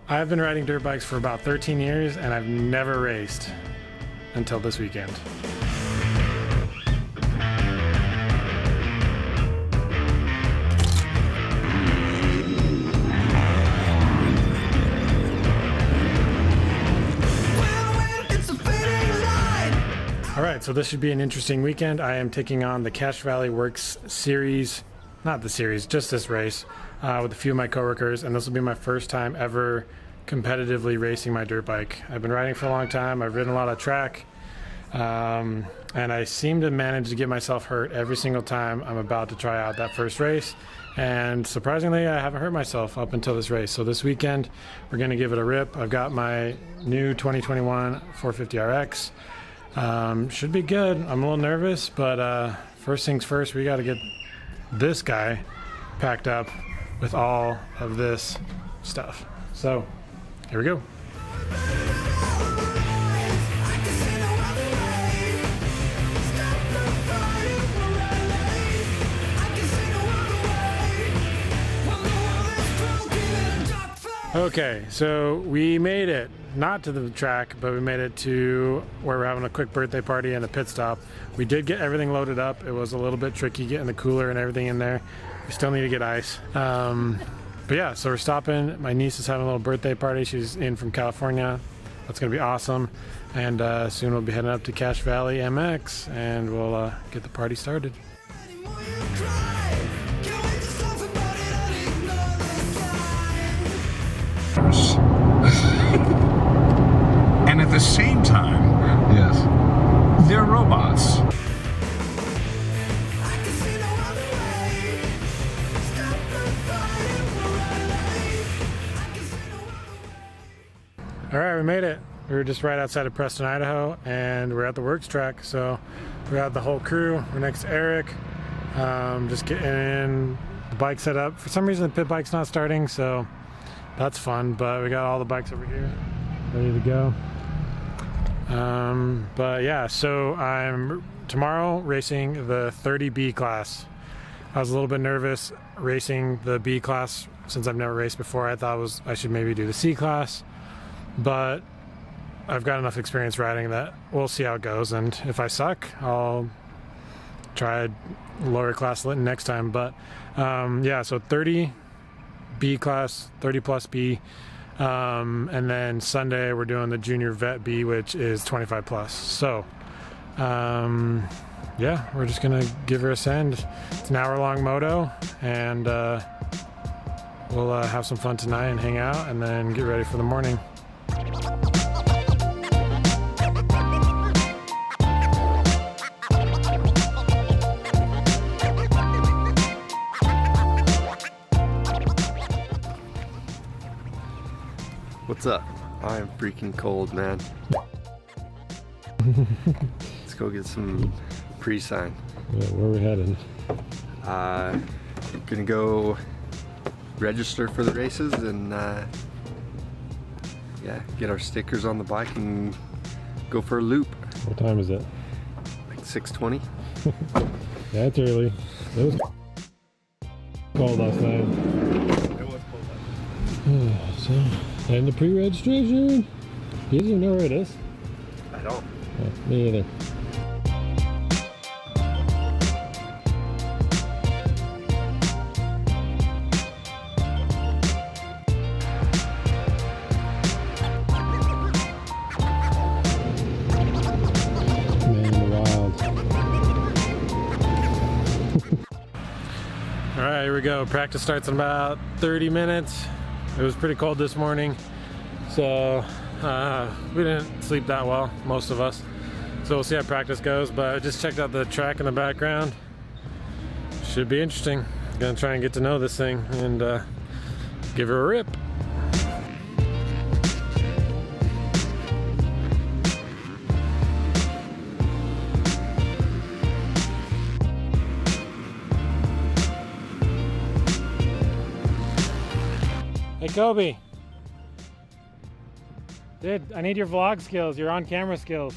I've been riding dirt bikes for about 13 years and I've never raced until this weekend. Alright, so this should be an interesting weekend. I am taking on the Cache Valley Worcs series, not the series, just this race, with a few of my coworkers, and this will be my first time ever competitively racing my dirt bike. I've been riding for a long time, I've ridden a lot of track, and I seem to manage to get myself hurt every single time I'm about to try out that first race, and surprisingly I haven't hurt myself up until this race. So this weekend we're going to give it a rip. I've got my new 2021 450RX. Should be good. I'm a little nervous, but first things first, we got to get this guy packed up with all of this stuff. So here we go. Okay, so we made it, not to the track, but we made it to where we're having a quick birthday party and a pit stop. We did get everything loaded up. It was a little bit tricky getting the cooler and everything in there. We still need to get ice. But yeah, so we're stopping. My niece is having a little birthday party. She's in from California. That's gonna be awesome. And soon we'll be heading up to Cache Valley MX and we'll get the party started. And at the same time, Yes. they're robots. All right, we made it. We were just right outside of Preston, Idaho, and we're at the Works track. So we got the whole crew. We're next to Eric. Just getting the bike set up. For some reason, the pit bike's not starting, so that's fun. But we got all the bikes over here, ready to go. But yeah, so I'm tomorrow racing the 30B class. I was a little bit nervous racing the B class since I've never raced before. I thought I should maybe do the C class. But I've got enough experience riding that we'll see how it goes, and if I suck, I'll try lower class next time. But yeah, so 30 B class, 30 plus B, and then Sunday we're doing the junior vet B, which is 25 plus. So yeah, we're just gonna give her a send. It's an hour-long moto, and we'll have some fun tonight and hang out, and then get ready for the morning. What's up? I'm freaking cold, man. Let's go get some pre-sign. Yeah, where are we headed? Gonna go register for the races and yeah, get our stickers on the bike and go for a loop. What time is it? Like 6:20. Yeah, it's early. It was cold outside. It was cold. So, and the pre-registration. You don't even know where it is? I don't. Yeah, me either. Alright, here we go. Practice starts in about 30 minutes. It was pretty cold this morning, so we didn't sleep that well, most of us. So we'll see how practice goes, but I just checked out the track in the background. Should be interesting. Gonna try and get to know this thing and give her a rip. Hey Kobe, dude, I need your vlog skills, your on-camera skills.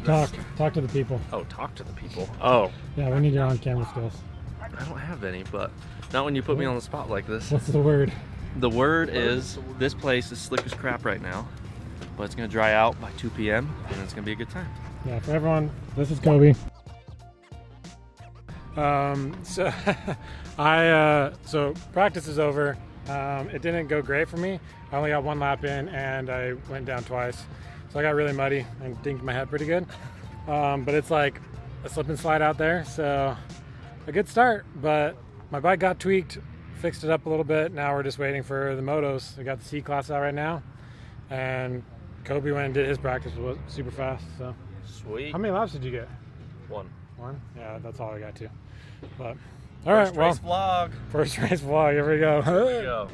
Talk to the people. Oh, talk to the people. Oh. Yeah, we need your on-camera skills. I don't have any, but not when you put me on the spot like this. What's the word? The word is this place is slick as crap right now, but it's gonna dry out by 2 p.m. and it's gonna be a good time. Yeah, for everyone, this is Kobe. So so practice is over. It didn't go great for me. I only got one lap in and I went down twice. So I got really muddy and dinked my head pretty good. But it's like a slip and slide out there. So a good start, but my bike got tweaked, fixed it up a little bit. Now we're just waiting for the motos. We got the C class out right now. And Kobe went and did his practice, was super fast. So Sweet. how many laps did you get? One. One? Yeah, that's all I got too. But all right, well, Vlog. first race vlog. Here we go. Here we go.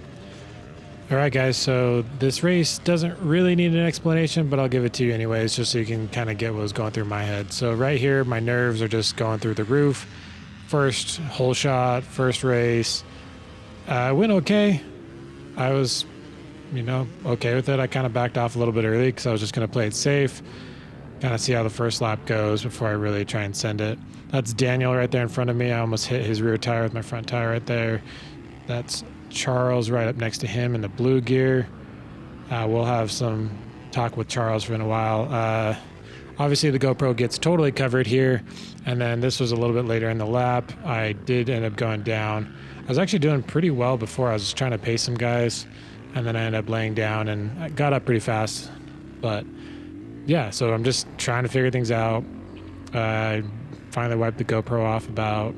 All right, guys. So this race doesn't really need an explanation, but I'll give it to you anyways, just so you can kind of get what was going through my head. So right here, my nerves are just going through the roof. First hole shot, first race. Went okay. I was, okay with it. I kind of backed off a little bit early because I was just going to play it safe, kind of see how the first lap goes before I really try and send it. That's Daniel right there in front of me. I almost hit his rear tire with my front tire right there. That's Charles right up next to him in the blue gear. We'll have some talk with Charles for in a while. Obviously the GoPro gets totally covered here, and then this was a little bit later in the lap. I did end up going down. I was actually doing pretty well before. I was trying to pace some guys, and then I ended up laying down and I got up pretty fast. But yeah, so I'm just trying to figure things out. I finally wiped the GoPro off about,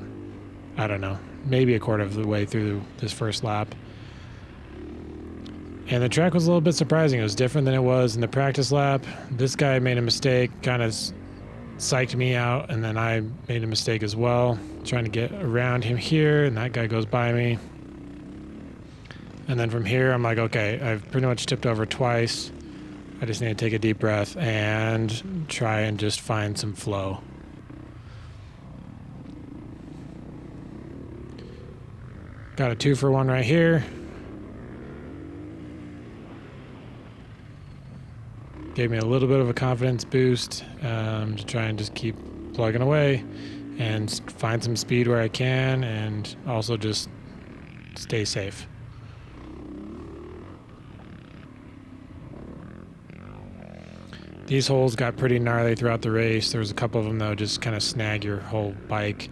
I don't know, maybe a quarter of the way through this first lap. And the track was a little bit surprising. It was different than it was in the practice lap. This guy made a mistake, kind of psyched me out, and then I made a mistake as well, trying to get around him here, and that guy goes by me. And then from here, I'm like, okay, I've pretty much tipped over twice. I just need to take a deep breath and try and just find some flow. Got a 2 for 1 right here. Gave me a little bit of a confidence boost to try and just keep plugging away and find some speed where I can, and also just stay safe. These holes got pretty gnarly throughout the race. There was a couple of them that would just kind of snag your whole bike.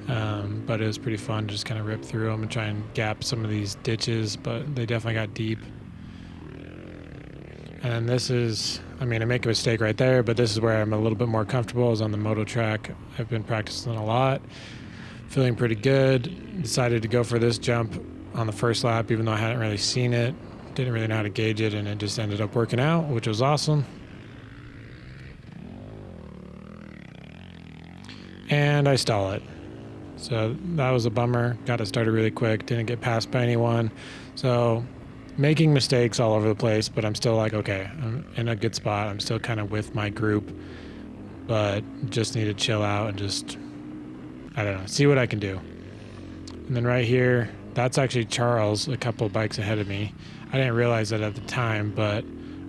But it was pretty fun to just kind of rip through them and try and gap some of these ditches, but they definitely got deep. And this is, I make a mistake right there, but this is where I'm a little bit more comfortable, is on the moto track. I've been practicing a lot, feeling pretty good. Decided to go for this jump on the first lap, even though I hadn't really seen it, didn't really know how to gauge it, and it just ended up working out, which was awesome. And I stall it. So that was a bummer. Got it started really quick. Didn't get passed by anyone. So making mistakes all over the place, but I'm still like, okay, I'm in a good spot. I'm still kind of with my group, but just need to chill out and just, I don't know, see what I can do. And then right here, that's actually Charles, a couple bikes ahead of me. I didn't realize that at the time, but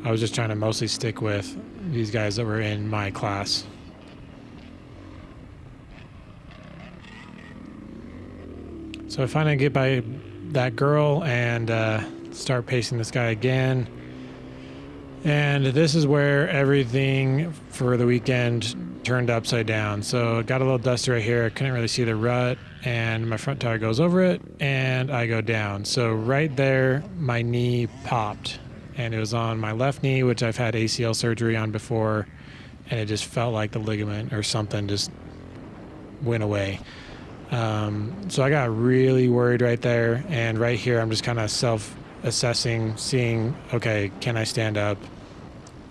I was just trying to mostly stick with these guys that were in my class. So I finally get by that girl and start pacing this guy again. And this is where everything for the weekend turned upside down. So it got a little dusty right here. I couldn't really see the rut, and my front tire goes over it, and I go down. So right there, my knee popped, and it was on my left knee, which I've had ACL surgery on before, and it just felt like the ligament or something just went away. So I got really worried right there, and right here I'm just kind of self-assessing, seeing, okay, can I stand up?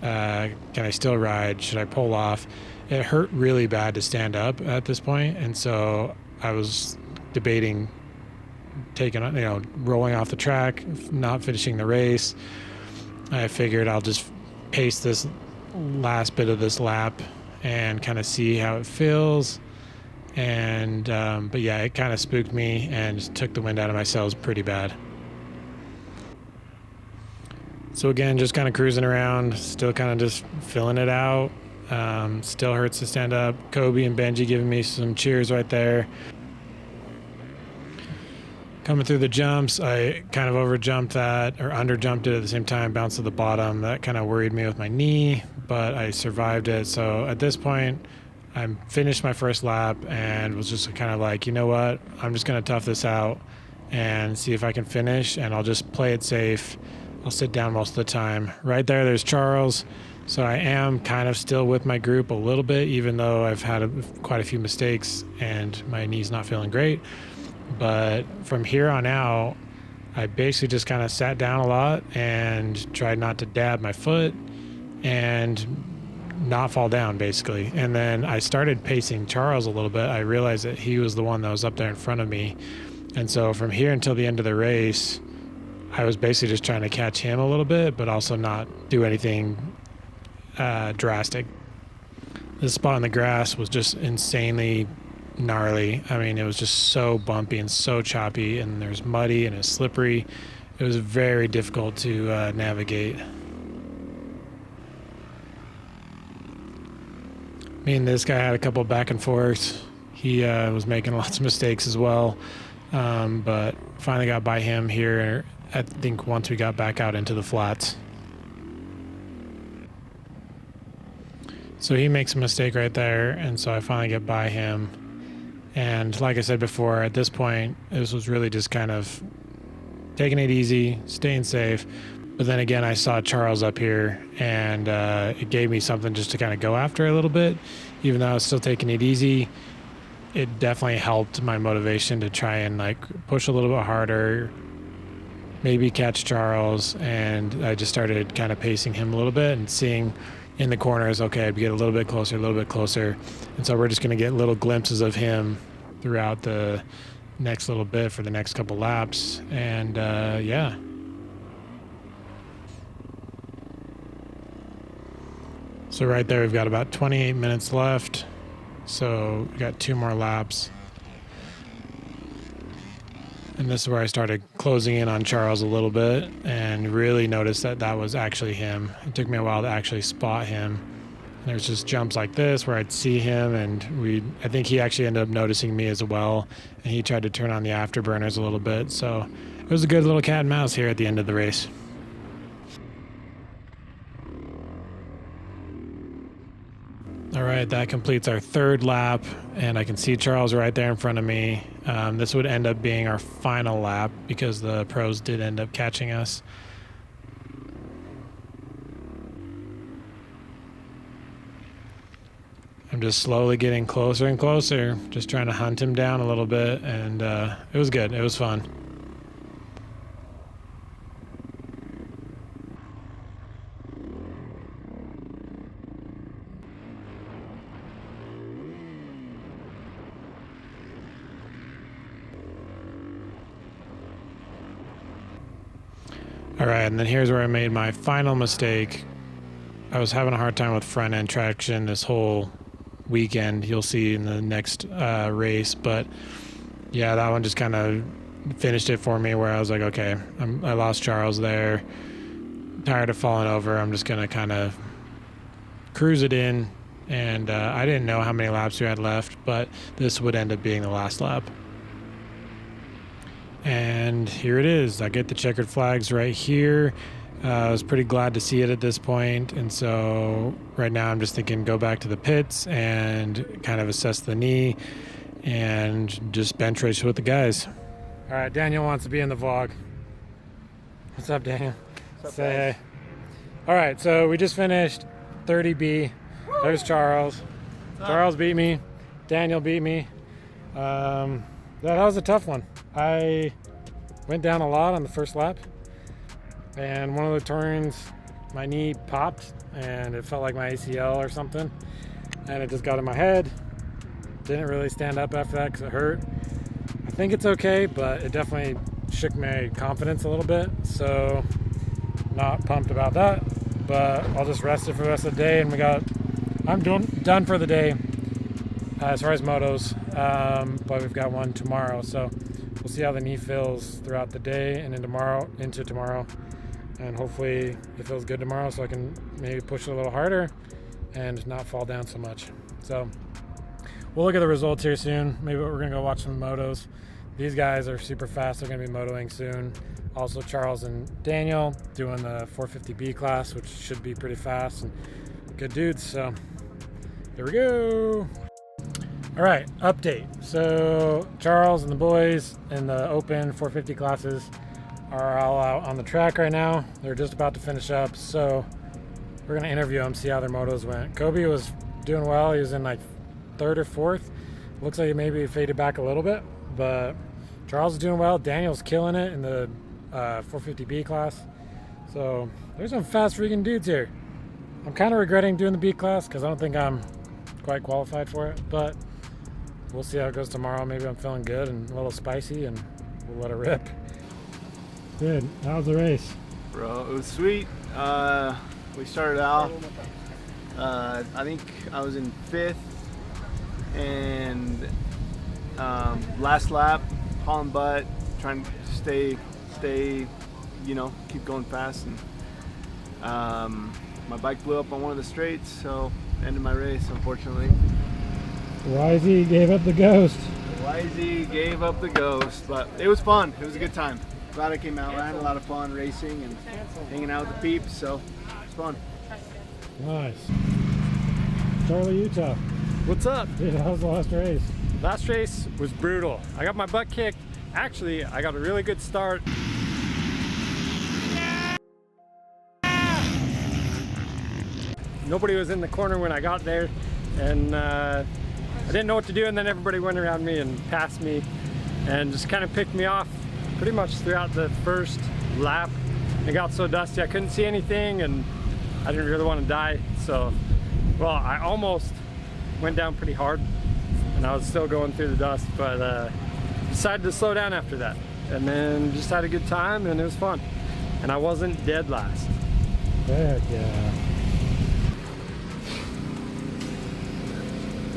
Can I still ride? Should I pull off? It hurt really bad to stand up at this point, and so I was debating rolling off the track, not finishing the race. I figured I'll just pace this last bit of this lap and kind of see how it feels. And but yeah, it kind of spooked me and took the wind out of my sails pretty bad. So again, just kind of cruising around, still kind of just filling it out. Still hurts to stand up. Kobe and Benji giving me some cheers right there. Coming through the jumps, I kind of overjumped that, or underjumped it at the same time, bounced to the bottom. That kind of worried me with my knee, but I survived it. So at this point, I finished my first lap and was just kind of like, you know what, I'm just going to tough this out and see if I can finish, and I'll just play it safe. I'll sit down most of the time. Right there's Charles. So I am kind of still with my group a little bit, even though I've had quite a few mistakes and my knee's not feeling great. But from here on out, I basically just kind of sat down a lot and tried not to dab my foot and not fall down, basically. And then I started pacing Charles a little bit. I realized that he was the one that was up there in front of me. And so from here until the end of the race, I was basically just trying to catch him a little bit, but also not do anything drastic. This spot in the grass was just insanely gnarly. I mean, it was just so bumpy and so choppy, and there's muddy and it's slippery. It was very difficult to navigate. Me and this guy had a couple back and forths. He was making lots of mistakes as well, but finally got by him here, I think, once we got back out into the flats. So he makes a mistake right there, and so I finally get by him. And like I said before, at this point, this was really just kind of taking it easy, staying safe. But then again, I saw Charles up here, and it gave me something just to kind of go after a little bit. Even though I was still taking it easy, it definitely helped my motivation to try and like push a little bit harder, maybe catch Charles. And I just started kind of pacing him a little bit and seeing in the corners, okay, I'd get a little bit closer, a little bit closer. And so we're just going to get little glimpses of him throughout the next little bit for the next couple laps. And yeah. So right there, we've got about 28 minutes left. So we got 2 more laps. And this is where I started closing in on Charles a little bit and really noticed that that was actually him. It took me a while to actually spot him. And there's just jumps like this where I'd see him, and I think he actually ended up noticing me as well. And he tried to turn on the afterburners a little bit. So it was a good little cat and mouse here at the end of the race. All right, that completes our 3rd lap, and I can see Charles right there in front of me. This would end up being our final lap because the pros did end up catching us. I'm just slowly getting closer and closer, just trying to hunt him down a little bit, and it was good. It was fun. All right, and then here's where I made my final mistake. I was having a hard time with front end traction this whole weekend. You'll see in the next race, but yeah, that one just kind of finished it for me, where I was like, okay, I lost Charles there. Tired of falling over. I'm just gonna kind of cruise it in, and I didn't know how many laps we had left, but this would end up being the last lap. And here it is. I get the checkered flags right here. I was pretty glad to see it at this point. And so right now I'm just thinking go back to the pits and kind of assess the knee and just bench race with the guys. All right, Daniel wants to be in the vlog. What's up, Daniel? What's up, Say guys? hey. All right, so we just finished 30B. There's Charles. Charles beat me. Daniel beat me. That was a tough one. I went down a lot on the first lap, and one of the turns my knee popped and it felt like my ACL or something, and it just got in my head. Didn't really stand up after that because it hurt. I think it's okay, but it definitely shook my confidence a little bit, so not pumped about that, but I'll just rest it for the rest of the day. And I'm done for the day as far as motos, but we've got one tomorrow, so we'll see how the knee feels throughout the day and into tomorrow, and hopefully it feels good tomorrow so I can maybe push it a little harder and not fall down so much. So we'll look at the results here soon. Maybe we're gonna go watch some motos. these guys are super fast. They're going to be motoing soon. Also, Charles and Daniel doing the 450B class, which should be pretty fast and good dudes. So here we go. All right, update. So Charles and the boys in the open 450 classes are all out on the track right now. They're just about to finish up. So we're going to interview them, see how their motos went. Kobe was doing well. He was in like 3rd or 4th. Looks like he maybe faded back a little bit, but Charles is doing well. Daniel's killing it in the 450B class. So there's some fast freaking dudes here. I'm kind of regretting doing the B class because I don't think I'm quite qualified for it, but we'll see how it goes tomorrow. Maybe I'm feeling good and a little spicy, and we'll let it rip. Good. How was the race? Bro, it was sweet. We started out, I think I was in 5th, and last lap, hauling butt, trying to stay, you know, keep going fast, and my bike blew up on one of the straights, so ended my race, unfortunately. YZ gave up the ghost. YZ gave up the ghost, but it was fun. It was a good time. Glad I came out. I had a lot of fun racing and hanging out with the peeps, so it's fun. Nice. Charlie, Utah. What's up? Dude, how was the last race? Last race was brutal. I got my butt kicked. Actually, I got a really good start. Nobody was in the corner when I got there, and I didn't know what to do, and then everybody went around me and passed me and just kind of picked me off pretty much throughout the first lap. It got so dusty I couldn't see anything, and I didn't really want to die. So, well, I almost went down pretty hard, and I was still going through the dust, but decided to slow down after that, and then just had a good time, and it was fun, and I wasn't dead last. Heck yeah.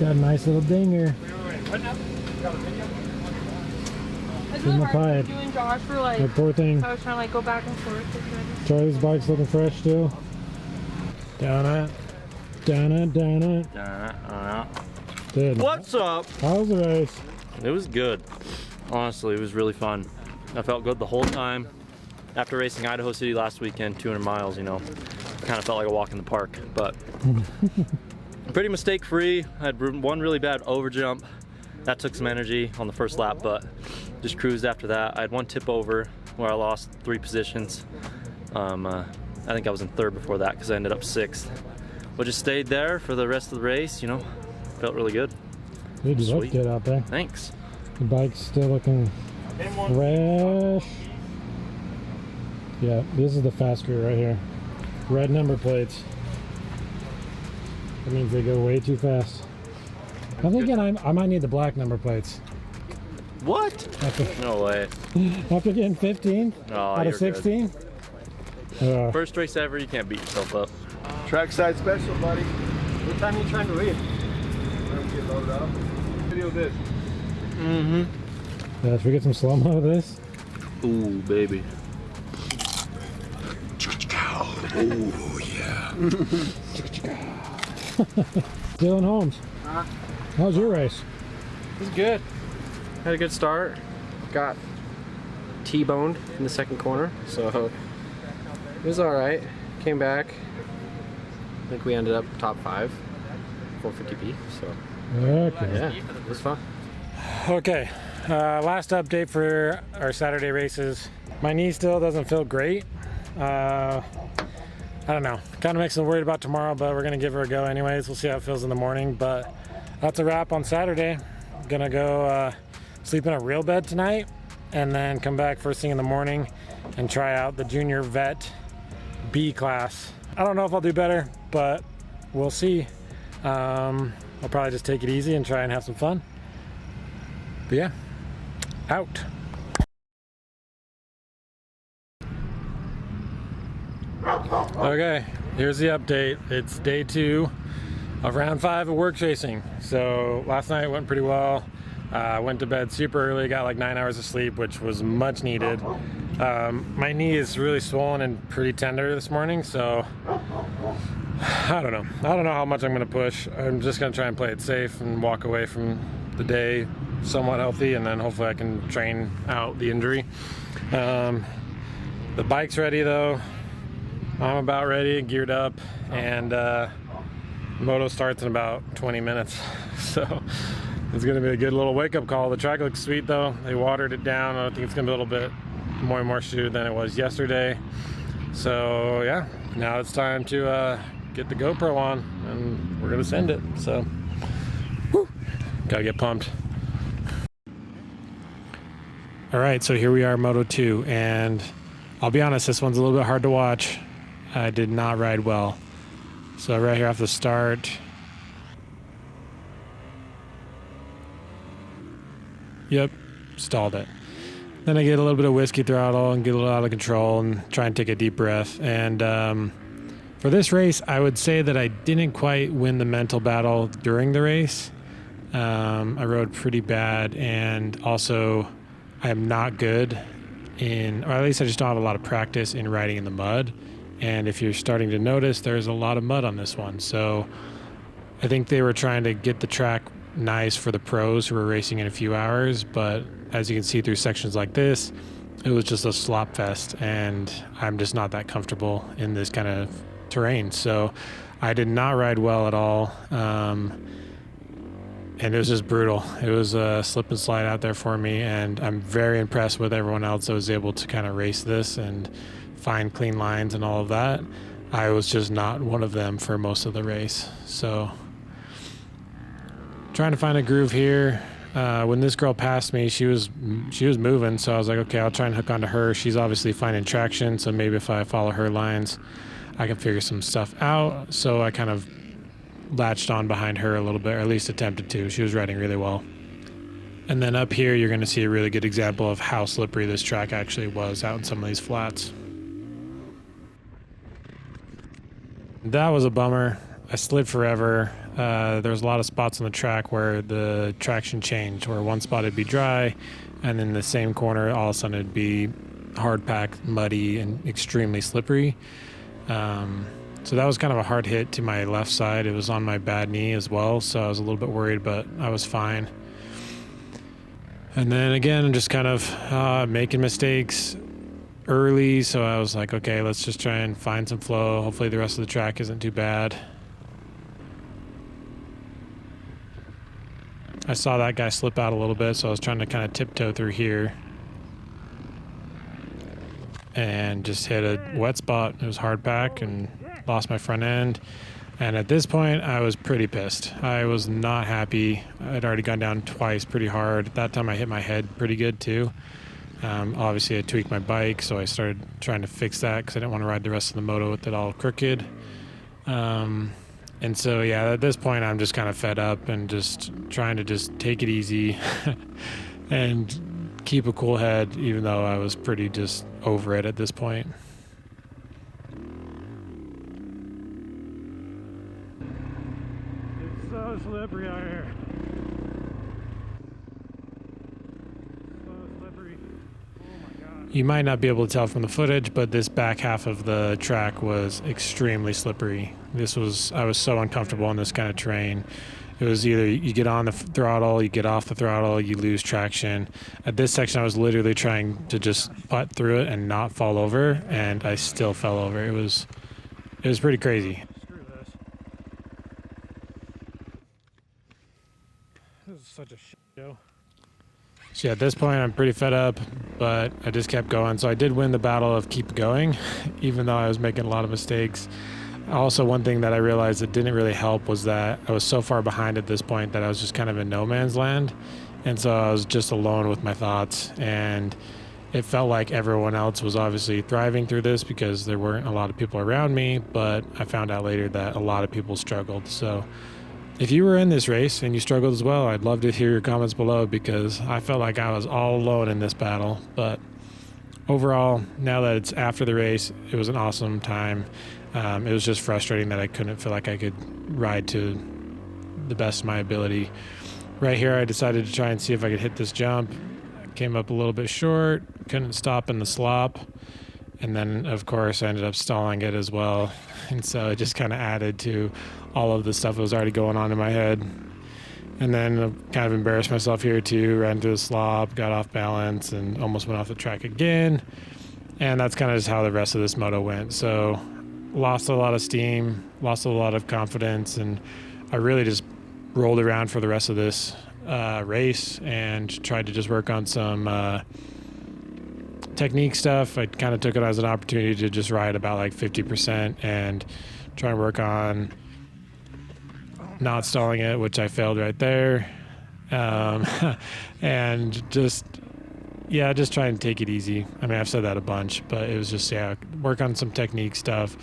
Got a nice little dinger. It's In really the hard pipe. doing Josh for like, The poor thing. I was trying to like go back and forth. Charlie's bike's looking fresh still. Down it. Down it, down it. Dude, What's up? how was the race? It was good. Honestly, it was really fun. I felt good the whole time. After racing Idaho City last weekend, 200 miles, you know, kind of felt like a walk in the park, but pretty mistake free. I had one really bad over jump. That took some energy on the first lap, but just cruised after that. I had one tip over where I lost 3 positions. I think I was in 3rd before that because I ended up 6th. But just stayed there for the rest of the race, you know. Felt really good. Dude, you look Sweet. good out there. Thanks. The bike's still looking fresh. Yeah, this is the fast crew right here. Red number plates. That means they go way too fast. I'm thinking I might need the black number plates. What? No way. After getting 15 No, out you're of 16. First race ever, you can't beat yourself up. Trackside special, buddy. What time are you trying to leave? Get loaded up. Video this. Yeah, should we get some slow-mo of this? Ooh, baby. Oh, yeah. Dylan Holmes. How was your race? It was good. Had a good start. Got T-boned in the second corner, so it was all right. Came back. I think we ended up top 5, 450B. So Okay. yeah, it was fun. Okay, last update for our Saturday races. My knee still doesn't feel great. I don't know, kind of makes me worried about tomorrow, but we're gonna give her a go anyways. We'll see how it feels in the morning, but that's a wrap on Saturday. Gonna go sleep in a real bed tonight, and then come back first thing in the morning and try out the junior vet B class. I don't know if I'll do better, but we'll see. I'll probably just take it easy and try and have some fun. But yeah, out. Okay, here's the update. It's day 2 of round 5 of Works racing. So last night went pretty well. Went to bed super early, got like 9 hours of sleep, which was much needed. My knee is really swollen and pretty tender this morning, so I don't know how much I'm gonna push. I'm just gonna try and play it safe and walk away from the day somewhat healthy, and then hopefully I can train out the injury. The bike's ready though. I'm about ready, geared up, and moto starts in about 20 minutes. So it's gonna be a good little wake-up call. The track looks sweet though. They watered it down. I think it's gonna be a little bit more smooth than it was yesterday. So yeah, now it's time to get the GoPro on, and we're gonna send it. So whew, gotta get pumped. All right, so here we are, Moto 2, and I'll be honest, this one's a little bit hard to watch. I did not ride well. So right here off the start, yep, stalled it. Then I get a little bit of whiskey throttle and get a little out of control and try and take a deep breath. And for this race, I would say that I didn't quite win the mental battle during the race. I rode pretty bad, and also I am not good in, or at least I just don't have a lot of practice in riding in the mud. And if you're starting to notice, there's a lot of mud on this one. So I think they were trying to get the track nice for the pros who were racing in a few hours, but as you can see through sections like this, it was just a slop fest, and I'm just not that comfortable in this kind of terrain. So I did not ride well at all, and it was just brutal. It was a slip and slide out there for me, and I'm very impressed with everyone else that was able to kind of race this and find clean lines and all of that. I was just not one of them for most of the race. So trying to find a groove here. When this girl passed me, she was moving, so I was like, okay, I'll try and hook onto her. She's obviously finding traction, so maybe if I follow her lines, I can figure some stuff out. So I kind of latched on behind her a little bit, or at least attempted to. She was riding really well. And then up here, you're going to see a really good example of how slippery this track actually was out in some of these flats. That was a bummer. I slid forever. There was a lot of spots on the track where the traction changed, where one spot it'd be dry, and then the same corner, all of a sudden it'd be hard packed, muddy, and extremely slippery. So that was kind of a hard hit to my left side. It was on my bad knee as well, so I was a little bit worried, but I was fine. And then again, I'm just kind of making mistakes early, so I was like, okay, let's just try and find some flow. Hopefully the rest of the track isn't too bad. I saw that guy slip out a little bit, so I was trying to kind of tiptoe through here and just hit a wet spot. It was hard pack and lost my front end. And at this point, I was pretty pissed. I was not happy. I'd already gone down twice pretty hard. That time I hit my head pretty good too. Obviously, I tweaked my bike, so I started trying to fix that because I didn't want to ride the rest of the moto with it all crooked. And so, yeah, at this point, I'm just kind of fed up and just trying to just take it easy and keep a cool head, even though I was pretty just over it at this point. It's so slippery out here. You might not be able to tell from the footage, but this back half of the track was extremely slippery. I was so uncomfortable in this kind of terrain. It was either you get on the throttle, you get off the throttle, you lose traction. At this section, I was literally trying to just putt through it and not fall over, and I still fell over. It was pretty crazy. Screw this. This is such a shit show. So yeah, at this point, I'm pretty fed up, but I just kept going. So I did win the battle of keep going, even though I was making a lot of mistakes. Also, one thing that I realized that didn't really help was that I was so far behind at this point that I was just kind of in no man's land. And so I was just alone with my thoughts, and it felt like everyone else was obviously thriving through this because there weren't a lot of people around me, but I found out later that a lot of people struggled. So if you were in this race and you struggled as well, I'd love to hear your comments below because I felt like I was all alone in this battle. But overall, now that it's after the race, it was an awesome time. It was just frustrating that I couldn't feel like I could ride to the best of my ability. Right here, I decided to try and see if I could hit this jump. Came up a little bit short, couldn't stop in the slop. And then, of course, I ended up stalling it as well. And so it just kind of added to all of the stuff that was already going on in my head. And then kind of embarrassed myself here too. Ran through the slop, got off balance, and almost went off the track again. And that's kind of just how the rest of this moto went. So lost a lot of steam, lost a lot of confidence, and I really just rolled around for the rest of this race and tried to just work on some technique stuff. I kind of took it as an opportunity to just ride about like 50% and try and work on not stalling it, which I failed right there. And just try and take it easy. I mean, I've said that a bunch, but it was just, work on some technique stuff,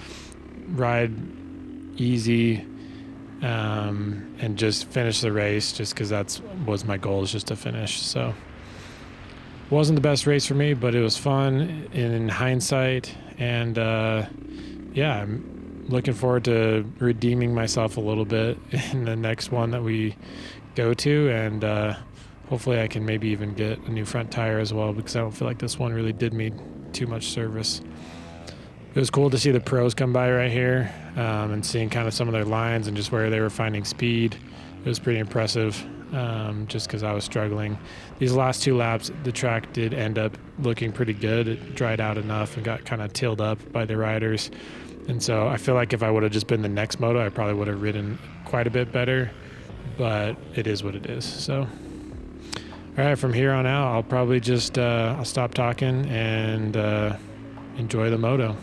ride easy, and just finish the race, just because that was my goal, is just to finish. So wasn't the best race for me, but it was fun in hindsight. And I'm looking forward to redeeming myself a little bit in the next one that we go to, and hopefully I can maybe even get a new front tire as well, because I don't feel like this one really did me too much service. It was cool to see the pros come by right here, and seeing kind of some of their lines and just where they were finding speed. It was pretty impressive, just because I was struggling. These last 2 laps, the track did end up looking pretty good. It dried out enough and got kind of tilled up by the riders. And so I feel like if I would have just been the next moto, I probably would have ridden quite a bit better, but it is what it is. So, all right, from here on out, I'll probably just, I'll stop talking and enjoy the moto.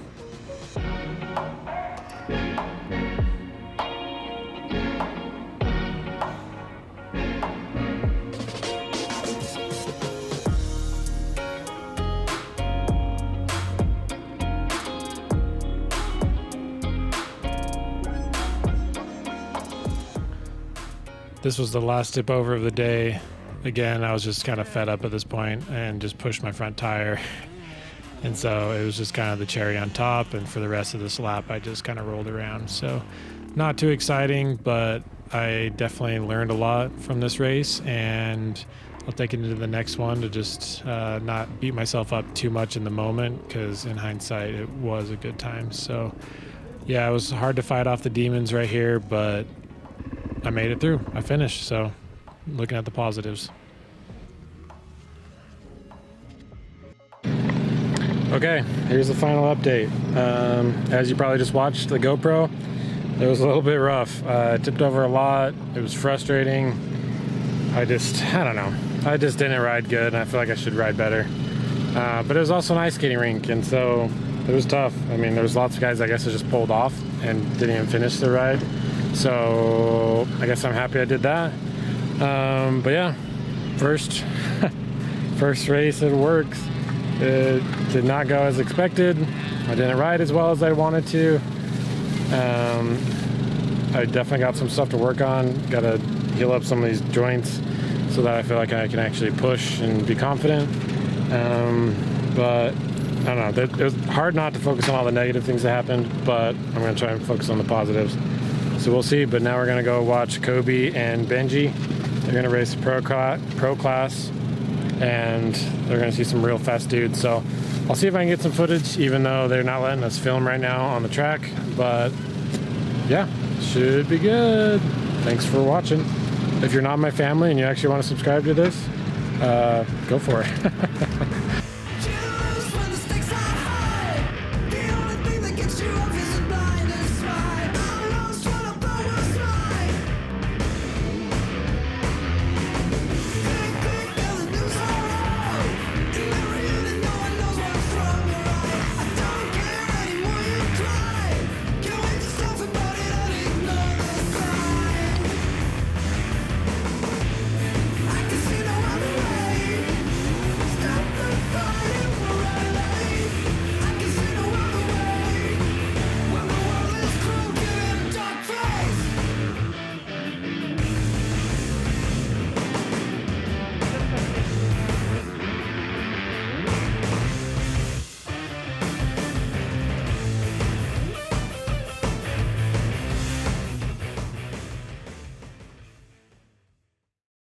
This was the last tip over of the day. Again, I was just kind of fed up at this point and just pushed my front tire. And so it was just kind of the cherry on top. And for the rest of this lap, I just kind of rolled around. So not too exciting, but I definitely learned a lot from this race. And I'll take it into the next one to just not beat myself up too much in the moment, because in hindsight, it was a good time. So yeah, it was hard to fight off the demons right here, but I made it through. I finished, so looking at the positives. Okay, here's the final update. As you probably just watched the GoPro, it was a little bit rough. I tipped over a lot. It was frustrating. I don't know. I just didn't ride good, and I feel like I should ride better. But it was also an ice skating rink, and so it was tough. I mean, there was lots of guys, I guess, that just pulled off and didn't even finish the ride. So I guess I'm happy I did that. But yeah, first race at Works. It did not go as expected. I didn't ride as well as I wanted to. I definitely got some stuff to work on. Got to heal up some of these joints so that I feel like I can actually push and be confident. But I don't know. It was hard not to focus on all the negative things that happened, but I'm going to try and focus on the positives. So we'll see. But now we're going to go watch Kobe and Benji. They're going to race pro class, and they're going to see some real fast dudes. So I'll see if I can get some footage, even though they're not letting us film right now on the track. But yeah, should be good. Thanks for watching. If you're not my family and you actually want to subscribe to this, go for it.